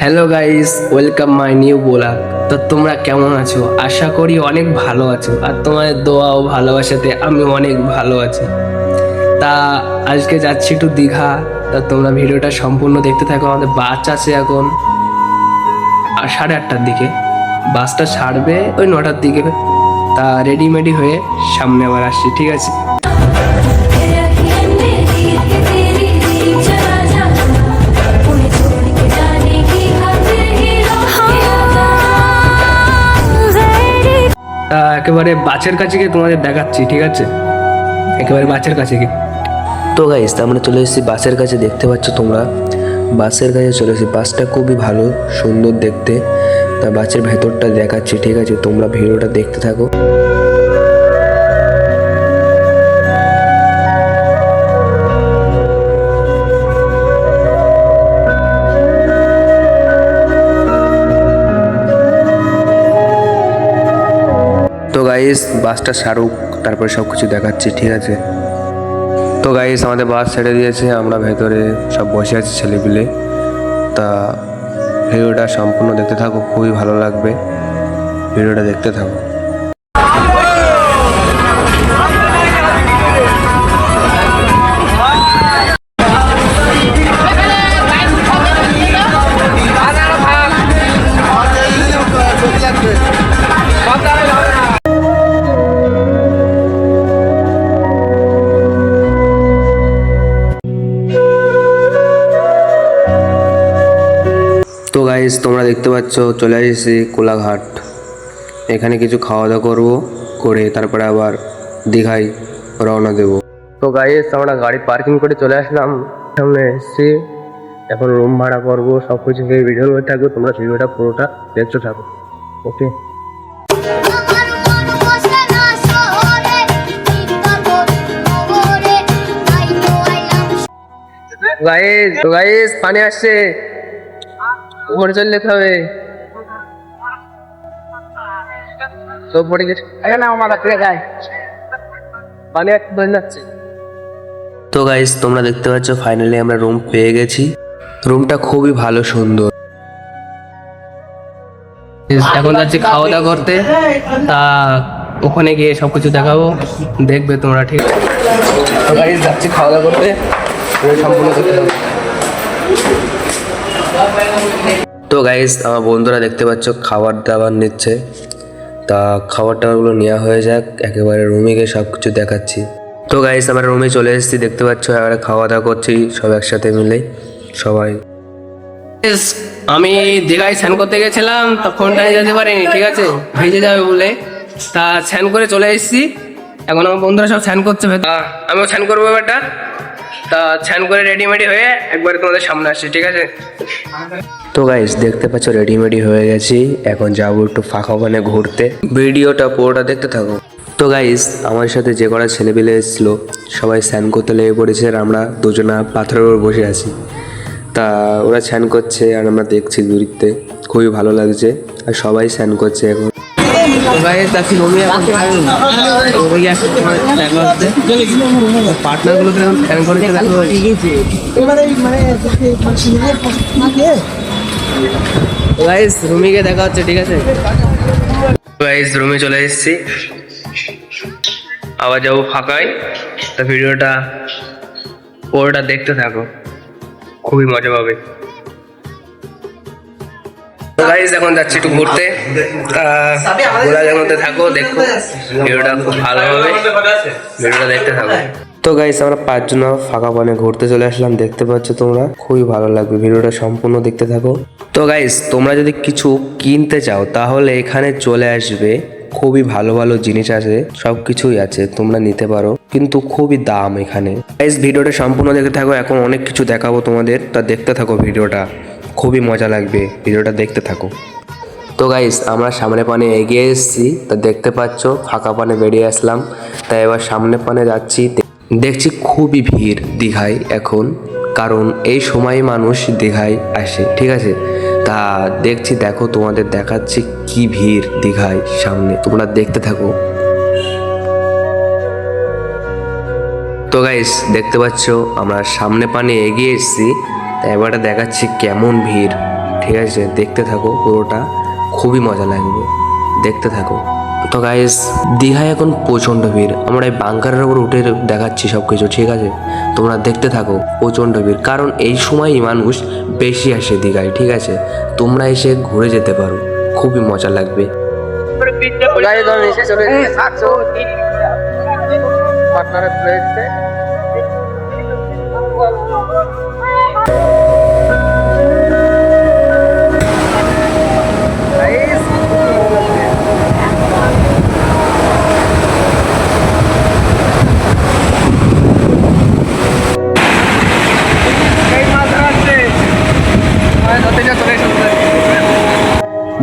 Hello guys, welcome my new blog. তো তোমরা কেমন আছো? আশা করি অনেক ভালো আছো, আর তোমাদের দোয়া ও ভালোবাসাতে আমি অনেক ভালো আছি। তা আজকে যাচ্ছি একটু দীঘা। তা তোমরা ভিডিওটা সম্পূর্ণ দেখতে থাকো। আমাদের বাস আছে এখন 8:30টার দিকে, বাসটা ছাড়বে ওই 9টার দিকে। তা রেডিমেডি হয়ে সামনে আবার আসছি, ঠিক আছে? তা একেবারে বাসের কাছে গিয়ে তোমাদের দেখাচ্ছি, ঠিক আছে? একেবারে বাসের কাছে গিয়ে। তো গাইস আমরা চলে এসেছি বাসের কাছে, দেখতে পাচ্ছ তোমরা বাসের কাছে চলে এসেছি। বাসটা খুবই ভালো, সুন্দর দেখতে। তা বাসের ভেতরটা দেখাচ্ছি, ঠিক আছে? তোমরা ভিডিওটা দেখতে থাকো। তো গাইস বাসটা ছাড়ুক, তারপরে সব কিছু দেখাচ্ছি, ঠিক আছে? তো গাইস আমাদের বাস ছেড়ে দিয়েছে, আমরা ভেতরে সব বসে আছি ছেলেপিলে। তা ভিডিওটা সম্পূর্ণ দেখতে থাকো, খুবই ভালো লাগবে। ভিডিওটা দেখতে থাকো। তো গাইস তোমরা দেখতে পাচ্ছ চলে এসেছি কোলাঘাট। এখানে কিছু খাওয়া দাওয়া করবো, করে তারপরে আবার দীঘায় রওনা দেব। তো গাইস আমরা গাড়ি পার্কিং করে চলে আসলাম, সামনে এসেছি। এখন রুম ভাড়া করবো, সব কিছু ভিডিও হয়ে থাকবে। তোমরা ভিডিওটা পুরোটা দেখতে থাকো, ওকে? তো গাইস পানি আসছে, উপরে চলে যেতে হবে। তো পড়ে গেছে, পানি একদম যাচ্ছে। তো গাইস তোমরা দেখতে পাচ্ছ ফাইনালি আমরা রুম পেয়ে গেছি। রুমটা খুবই ভালো, সুন্দর। এখন যাচ্ছি খাওয়া দাওয়া করতে। তা ওখানে গিয়ে সবকিছু দেখাবো, দেখবে তোমরা, ঠিক আছে? তো গাইস যাচ্ছি খাওয়া দাওয়া করতে, সম্পূর্ণ করতে হবে। তো গাইস আমার বন্ধুরা দেখতে পাচ্ছ খাবার দাবার নিচ্ছে। তা খাবার টাবারগুলো নেওয়া হয়ে যাক, একেবারে রুমে গিয়ে সব কিছু দেখাচ্ছি। তো গাইস আমরা রুমে চলে এসেছি, দেখতে পাচ্ছ এবারে খাওয়া দাওয়া করছি সব একসাথে মিলে সবাই। আমি দীঘায় স্নান করতে গেছিলাম, তো ফোনটা নিয়ে যেতে পারিনি, ঠিক আছে? ভিজে যাবে বলে। তা স্নান করে চলে এসেছি। এখন আমার বন্ধুরা সব স্নান করছে, আমিও স্নান করবো এবারটা। তা স্নান করে রেডিমেডি হয়ে একবারে তোমাদের সামনে আসছি, ঠিক আছে? তো গাইস দেখতে পাচ্ছ রেডিমেডি হয়ে গেছি, এখন যাবো একটু ফাঁকা ওখানে ঘুরতে। ভিডিওটা পুরোটা দেখতে থাকো। তো গাইস আমার সাথে যে কটা ছেলেপিলে এসেছিলো সবাই স্নান করতে লেগে পড়েছে, আর আমরা দুজনা পাথরের উপর বসে আছি। তা ওরা স্নান করছে আর আমরা দেখছি দূরত্বে, খুবই ভালো লাগছে। আর সবাই স্নান করছে এখন। পার্টনারগুলোকে এখন ফ্যান করে গাইস রুমে গিয়ে দেখা হচ্ছে, ঠিক আছে? গাইস রুমে চলে এসেছি, আবার যাবো ফাঁকায়। তা ভিডিওটা পুরোটা দেখতে থাকো, খুবই মজা পাবে। গাইস এখন যাচ্ছি একটু ঘুরতে, ঘোরার মধ্যে থাকো, দেখো ভিডিওটা খুব ভালো হবে, ভিডিওটা দেখতে থাকো। তো গাইস আমরা 5 জন ফাঁকা পানে ঘুরতে চলে আসলাম, দেখতে পাচ্ছ তোমরা, খুবই ভালো লাগবে। ভিডিওটা সম্পূর্ণ দেখতে থাকো। তো গাইস তোমরা যদি কিছু কিনতে চাও তাহলে এখানে চলে আসবে, খুবই ভালো ভালো জিনিস আছে, সব কিছুই আছে, তোমরা নিতে পারো, কিন্তু খুবই দাম এখানে। গাইস ভিডিওটা সম্পূর্ণ দেখতে থাকো, এখন অনেক কিছু দেখাবো তোমাদের, তা দেখতে থাকো ভিডিওটা, খুবই মজা লাগবে, ভিডিওটা দেখতে থাকো। তো গাইস আমরা সামনে পানে এগিয়ে এসেছি, তা দেখতে পাচ্ছ ফাঁকা পানে বেরিয়ে আসলাম। তাই এবার সামনে পানে যাচ্ছি, দেখছি খুবই ভিড় দীঘায় এখন, কারণ এই সময় মানুষ দীঘায় আসে, ঠিক আছে? তা দেখছি, দেখো তোমাদের দেখাচ্ছি কি ভিড় দীঘায় সামনে, তোমরা দেখতে থাকো। তো গাইস দেখতে পাচ্ছ আমরা সামনে পানে এগিয়ে এসেছি, তাই এবারে দেখাচ্ছি কেমন ভিড়, ঠিক আছে, দেখতে থাকো পুরোটা, খুবই মজা লাগবে, দেখতে থাকো। তো গাইস, দীঘায় এখন প্রচণ্ড ভিড়, আমরা এই বাংকারের উপর উঠে দেখাচ্ছি সব কিছু, ঠিক আছে? তোমরা দেখতে থাকো, প্রচণ্ড ভিড়, কারণ এই সময়ই মানুষ বেশি আসে দীঘায়, ঠিক আছে? তোমরা এসে ঘুরে যেতে পারো, খুবই মজা লাগবে।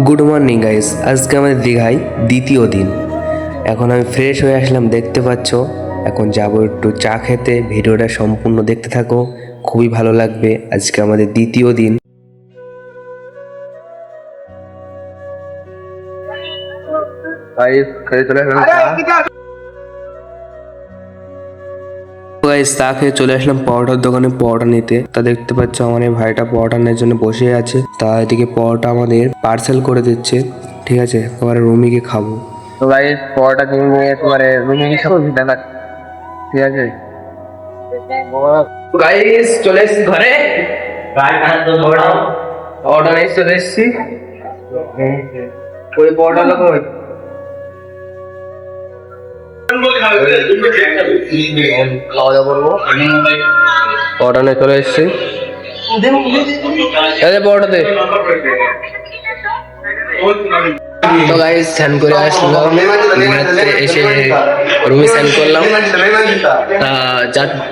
গুড মর্নিং গাইস, আজকে আমাদের দীঘায় দ্বিতীয় দিন। এখন আমি ফ্রেশ হয়ে আসলাম, দেখতে পাচ্ছ। এখন যাব একটু চা খেতে, ভিডিওটা সম্পূর্ণ দেখতে থাকো, খুবই ভালো লাগবে। আজকে আমাদের দ্বিতীয় দিন। গাইস, চা খেয়ে চলে আসলাম পরোটার দোকানে পরোটা নিতে। তা দেখতে পাচ্ছ আমার এই ভাইটা পরোটা নেওয়ার জন্য বসে আছে। তা এদিকে পরোটা আমাদের পার্সেল করে দিচ্ছে, ঠিক আছে? একেবারে রুমে গিয়ে খাবো। তো গাইস, পরোটা কিনে তোমার রুমে গিয়ে খাবো, দেখা, ঠিক আছে? গাইস, চলে এসেছি ঘরে, পরোটা নিয়ে চলে এসেছি। ওই পরোটা লোক খাওয়া দাওয়া করবো, পরোটা নিয়ে চলে এসেছি। পরোটাতে তো গাইস, স্নান করে আসলাম, এসে রুমে স্নান করলাম।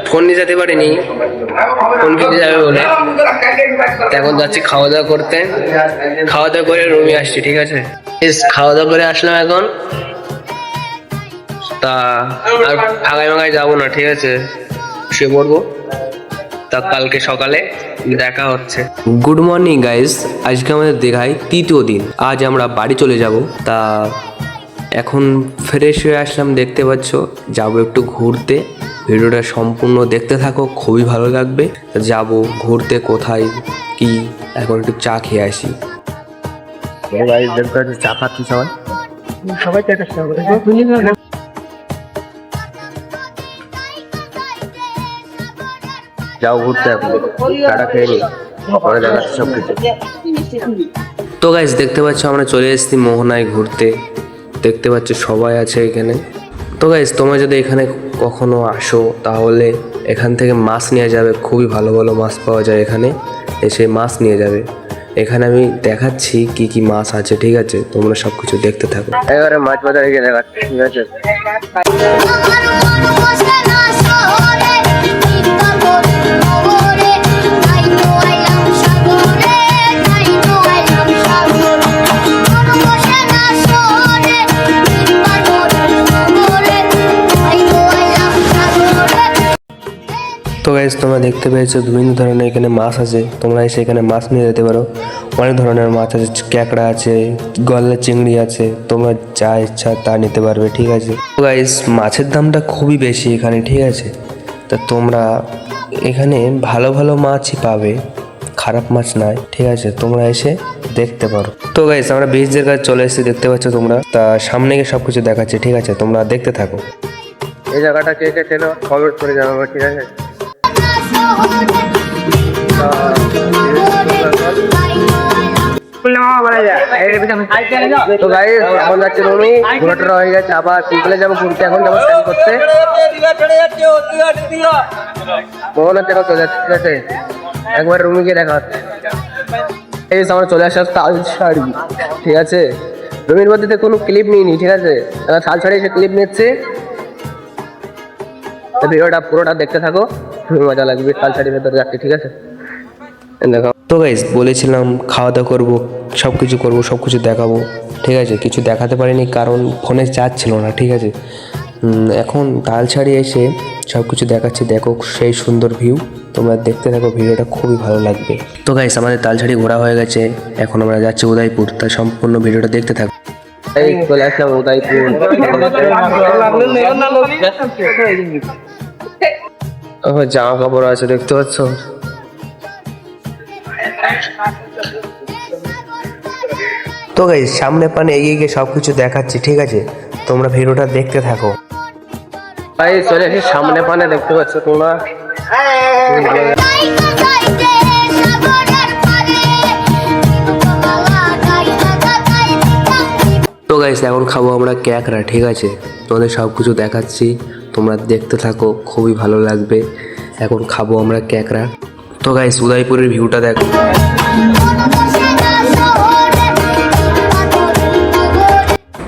ফোন নিয়ে যেতে পারিনি, ফোন কিনে যাবে বলে। এখন যাচ্ছি খাওয়া দাওয়া করতে, খাওয়া দাওয়া করে রুমে আসছি, ঠিক আছে? খাওয়া দাওয়া করে আসলাম এখন। তা আর ফাঁকায় ফাঁকায় যাবো না, ঠিক আছে? শুয়ে পড়বো, তা কালকে সকালে দেখা হচ্ছে। গুড মর্নিং গাইস, আজকে আমাদের দীঘায় তৃতীয় দিন। আজ আমরা বাড়ি চলে যাব। তা এখন ফ্রেশ হয়ে আসলাম, দেখতে পাচ্ছ। যাবো একটু ঘুরতে, ভিডিওটা সম্পূর্ণ দেখতে থাকো, খুবই ভালো লাগবে। যাব ঘুরতে, কোথায় কি, এখন একটু চা খেয়ে আসি। চা খাচ্ছি সবাই, সবাই যাও ঘুরতে, টাটা খেয়ে নি, পরে দেখাচ্ছি সব কিছু। তো গাইস, দেখতে পাচ্ছ আমরা চলে এসেছি মোহনায় ঘুরতে, দেখতে পাচ্ছ সবাই আছে এখানে। তো গাইস, তোমরা যদি এখানে কখনো আসো তাহলে এখান থেকে মাছ নিয়ে যাবে, খুবই ভালো ভালো মাছ পাওয়া যায় এখানে, এসে মাছ নিয়ে যাবে। এখানে আমি দেখাচ্ছি কি কি মাছ আছে, ঠিক আছে? তোমরা সব কিছু দেখতে থাকো। এবারে মাছ বাজারে গিয়ে দেখাচ্ছি, ঠিক আছে? তো গাইস, তোমরা দেখতে পেয়েছো বিভিন্ন ধরনের এখানে মাছ আছে, তোমরা এসে এখানে মাছ নিয়ে যেতে পারো। অনেক ধরনের মাছ আছে, ক্যাকড়া আছে, গলদা চিংড়ি আছে, তোমরা যা ইচ্ছা তা নিতে পারবে, ঠিক আছে? তো গাইস, মাছের দামটা খুবই বেশি এখানে, ঠিক আছে? তা তোমরা এখানে ভালো ভালো মাছই পাবে, খারাপ মাছ নয়, ঠিক আছে? তোমরা এসে দেখতে পারো। তো গাইস, আমরা বিচের কাছে চলে এসেছি, দেখতে পাচ্ছ তোমরা। তা সামনে গিয়ে সব কিছু দেখাচ্ছে, ঠিক আছে? তোমরা দেখতে থাকো। এই জায়গাটা কে কে চেনো কমেন্ট করে জানাবো, ঠিক আছে? তো গাইস, এখন যাচ্ছি রুমি, ঘোরাটা হয়ে গেছে, আবার সিম্পলে যাবো ঘুরতে। এখন যাবো স্নান করতে, মোহনার দেখা চলে যাচ্ছে, ঠিক আছে? একবার রুমে গিয়ে দেখা হচ্ছে। এই আমরা চলে আসা তালসাড়ি, ঠিক আছে? রুমির মধ্যে কোনো ক্লিপ নিইনি, ঠিক আছে? তালসাড়ি এসে ক্লিপ নিচ্ছে। ভিডিওটা পুরোটা দেখতে থাকো, খুবই মজা লাগবে। তালসাড়ির ভেতরে যাচ্ছি, ঠিক আছে? দেখো। তো গাইস, বলেছিলাম খাওয়া দাওয়া করবো, সব কিছু করবো, সব কিছু দেখাবো, ঠিক আছে? কিছু দেখাতে পারিনি কারণ ফোনে চার্জ ছিল না, ঠিক আছে? এখন তালসাড়ি এসে সব কিছু দেখাচ্ছি, দেখো সেই সুন্দর ভিউ, তোমরা দেখতে থাকো, ভিডিওটা খুবই ভালো লাগবে। তো গাইস, আমাদের তালসাড়ি ঘোরা হয়ে গেছে, এখন আমরা যাচ্ছি উদয়পুর, তাই সম্পূর্ণ ভিডিওটা দেখতে থাকো। এই চলে আসলাম উদয়পুর। জামা কাপড় আছে, দেখতে পাচ্ছ? তো গাইস সামনে পানে এগিয়ে গিয়ে সব কিছু দেখাচ্ছি, ঠিক আছে? তোমরা ভিডিওটা দেখতে থাকো। ভাই চলে এসে সামনে পানে দেখতে পাচ্ছ তোমরা। তো গাইস এখন খাবো আমরা ক্যাকড়া, ঠিক আছে? তোমাদের সব কিছু দেখাচ্ছি, তোমরা দেখতে থাকো, খুবই ভালো লাগবে। এখন খাবো আমরা ক্যাকড়া। তো গাইস উদয়পুরের ভিউটা দেখো।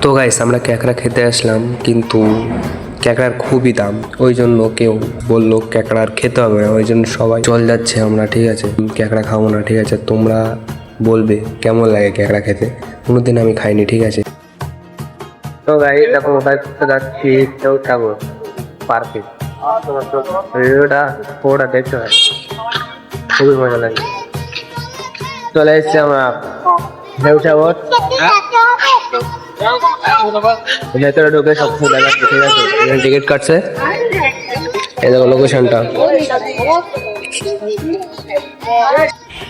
তো গাইস আমরা ক্যাকড়া খেতে আসলাম, কিন্তু ক্যাকড়ার খুবই দাম, ওই জন্য কেউ বললো ক্যাকড়ার খেতে হবে না, ওই জন্য সবাই চল যাচ্ছে আমরা, ঠিক আছে? ক্যাকড়া খাবো না, ঠিক আছে? তোমরা বলবে কেমন লাগে ক্যাকড়া খেতে, কোনোদিন আমি খাইনি, ঠিক আছে? তো ভাই দেখো কোথায় যাচ্ছি, কেউ থাকো পার্কে। ভিডিওটা পুরোটা দেখতে হয়, খুবই মজা লাগে। চলে এসছি আমরা ঢেউ সাগর, ভেতরে ঢুকে সব কিছু দেখাচ্ছি, ঠিক আছে? টিকিট কাটছে, এই দেখো লোকেশনটা।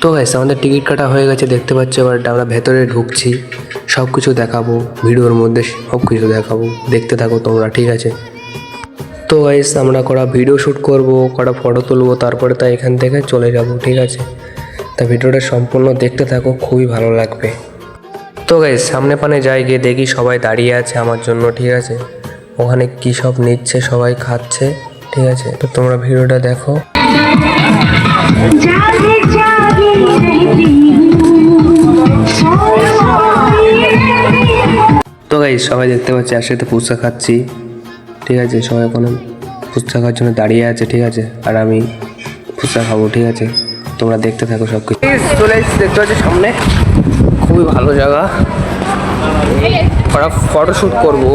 তো গাইস আমাদের টিকিট কাটা হয়ে গেছে, দেখতে পাচ্ছ। এবার আমরা ভেতরে ঢুকছি, সব কিছু দেখাবো ভিডিওর মধ্যে, সব কিছু দেখাবো, দেখতে থাকো তোমরা, ঠিক আছে? তো গাইস আমরা কটা ভিডিও শ্যুট করব, কটা ফটো তুলবো, তারপরে তা এখান থেকে চলে যাব, ঠিক আছে? তা ভিডিওটা সম্পূর্ণ দেখতে থাকো, খুবই ভালো লাগবে। তো গাইস সামনে পানে যাই, গিয়ে দেখি সবাই দাঁড়িয়ে আছে আমার জন্য, ঠিক আছে? ওখানে কি সব নিচ্ছে, সবাই খাচ্ছে, ঠিক আছে? তো তোমরা ভিডিওটা দেখো। তো গাইস সবাই দেখতে পাচ্ছি একসাথে ফুচকা খাচ্ছি, ঠিক আছে? সবাই এখন ফুচকা খাওয়ার জন্য দাঁড়িয়ে আছে, ঠিক আছে? আর আমি ফুচকা খাবো, ঠিক আছে? তোমরা দেখতে থাকো সব কিছু। চলে এসছি, দেখতে পাচ্ছি সামনে, খুবই ভালো জায়গা, ফটো শ্যুট করবো।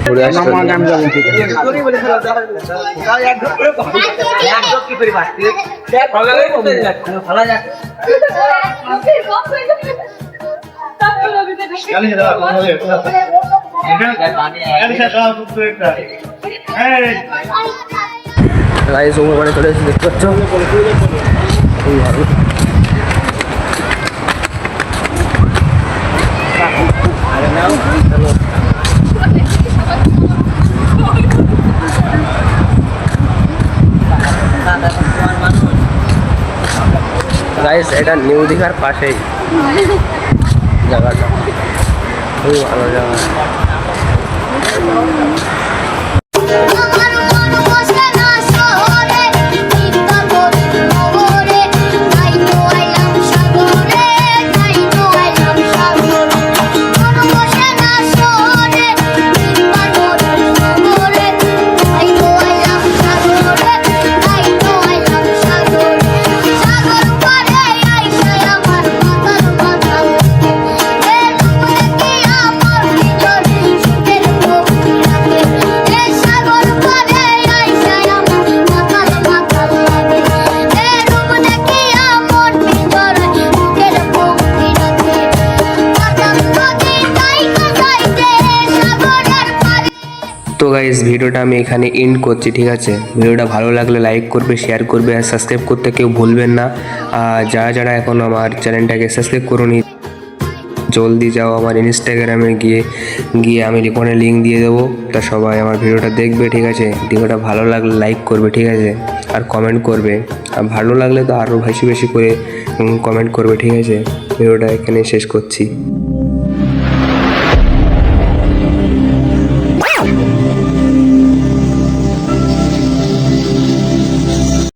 ঘুরে আসতে গাইস ওপর মানে চলে এসেছি, দেখতে পাচ্ছ, খুবই ভালো। গাইস এটা নিউ দীঘার পাশেই জায়গাটা, খুবই ভালো জায়গা। তো গাইস ভিডিওটা আমি এখানে এন্ড করছি, ঠিক আছে? ভিডিওটা ভালো লাগলে লাইক করবে, শেয়ার করবে, আর সাবস্ক্রাইব করতে কেউ ভুলবেন না। আর যারা যারা এখন আমার চ্যানেলটাকে সাবস্ক্রাইব করুনি, জলদি যাও আমার ইনস্টাগ্রামে গিয়ে আমি ওখানে লিঙ্ক দিয়ে দেবো, তা সবাই আমার ভিডিওটা দেখবে, ঠিক আছে? ভিডিওটা ভালো লাগলে লাইক করবে, ঠিক আছে? আর কমেন্ট করবে, আর ভালো লাগলে তো আরও বেশি বেশি করে কমেন্ট করবে, ঠিক আছে? ভিডিওটা এখানে শেষ করছি।